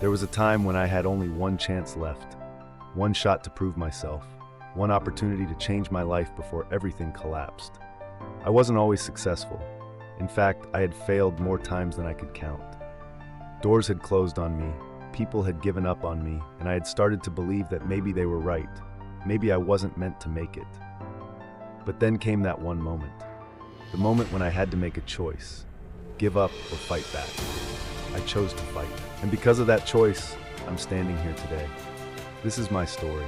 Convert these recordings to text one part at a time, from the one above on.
There was a time when I had only one chance left, one shot to prove myself, one opportunity to change my life before everything collapsed. I wasn't always successful. In fact, I had failed more times than I could count. Doors had closed on me, people had given up on me, and I had started to believe that maybe they were right. Maybe I wasn't meant to make it. But then came that one moment. The moment when I had to make a choice. Give up or fight back. I chose to fight. And because of that choice, I'm standing here today. This is my story.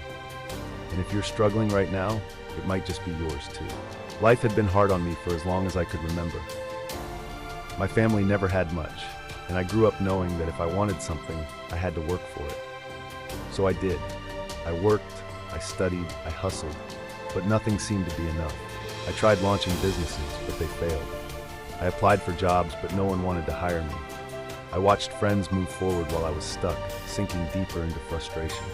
And if you're struggling right now, it might just be yours too. Life had been hard on me for as long as I could remember. My family never had much, and I grew up knowing that if I wanted something, I had to work for it. So I did. I worked, I studied, I hustled, but nothing seemed to be enough. I tried launching businesses, but they failed. I applied for jobs, but no one wanted to hire me. I watched friends move forward while I was stuck, sinking deeper into frustration.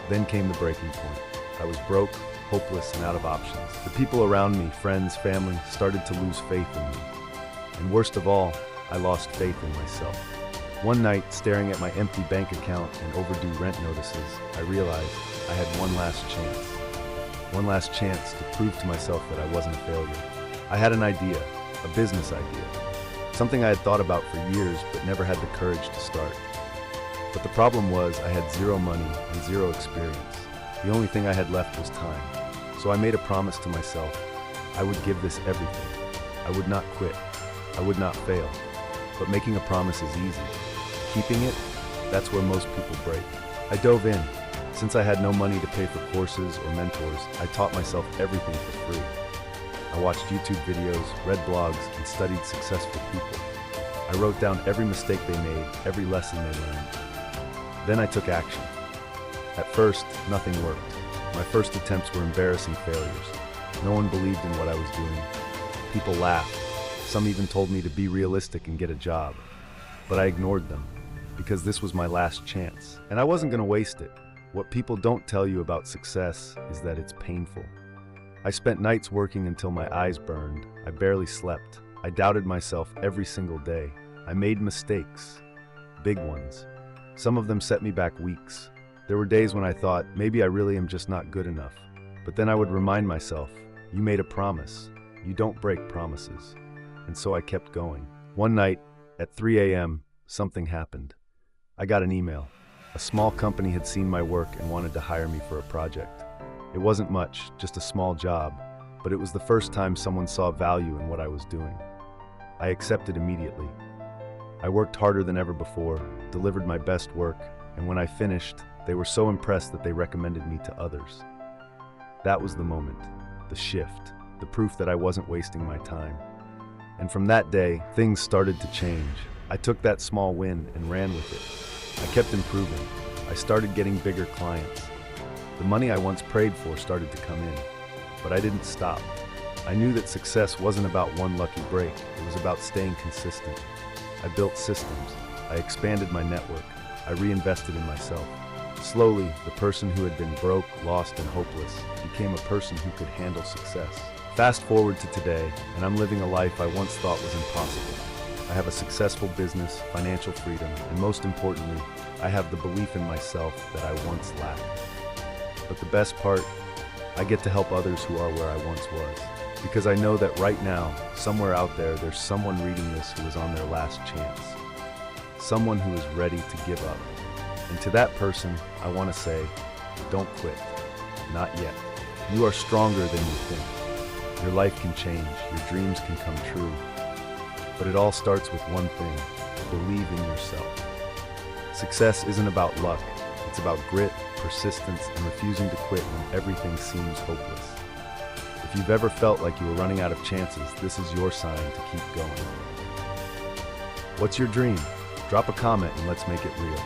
Then came the breaking point. I was broke, hopeless, and out of options. The people around me, friends, family, started to lose faith in me. And worst of all, I lost faith in myself. One night, staring at my empty bank account and overdue rent notices, I realized I had one last chance. One last chance to prove to myself that I wasn't a failure. I had an idea, a business idea. Something I had thought about for years, but never had the courage to start. But the problem was I had zero money and zero experience. The only thing I had left was time. So I made a promise to myself. I would give this everything. I would not quit. I would not fail. But making a promise is easy. Keeping it, that's where most people break. I dove in. Since I had no money to pay for courses or mentors, I taught myself everything for free. I watched YouTube videos, read blogs, and studied successful people. I wrote down every mistake they made, every lesson they learned. Then I took action. At first, nothing worked. My first attempts were embarrassing failures. No one believed in what I was doing. People laughed. Some even told me to be realistic and get a job. But I ignored them, because this was my last chance. And I wasn't going to waste it. What people don't tell you about success is that it's painful. I spent nights working until my eyes burned. I barely slept. I doubted myself every single day. I made mistakes, big ones. Some of them set me back weeks. There were days when I thought, maybe I really am just not good enough. But then I would remind myself, you made a promise. You don't break promises. And so I kept going. One night, at 3 a.m., something happened. I got an email. A small company had seen my work and wanted to hire me for a project. It wasn't much, just a small job, but it was the first time someone saw value in what I was doing. I accepted immediately. I worked harder than ever before, delivered my best work, and when I finished, they were so impressed that they recommended me to others. That was the moment, the shift, the proof that I wasn't wasting my time. And from that day, things started to change. I took that small win and ran with it. I kept improving. I started getting bigger clients. The money I once prayed for started to come in, but I didn't stop. I knew that success wasn't about one lucky break. It was about staying consistent. I built systems. I expanded my network. I reinvested in myself. Slowly, the person who had been broke, lost, and hopeless became a person who could handle success. Fast forward to today, and I'm living a life I once thought was impossible. I have a successful business, financial freedom, and most importantly, I have the belief in myself that I once lacked. But the best part, I get to help others who are where I once was. Because I know that right now, somewhere out there, there's someone reading this who is on their last chance. Someone who is ready to give up. And to that person, I want to say, don't quit. Not yet. You are stronger than you think. Your life can change. Your dreams can come true. But it all starts with one thing. Believe in yourself. Success isn't about luck. It's about grit, persistence, and refusing to quit when everything seems hopeless. If you've ever felt like you were running out of chances, this is your sign to keep going. What's your dream? Drop a comment and let's make it real.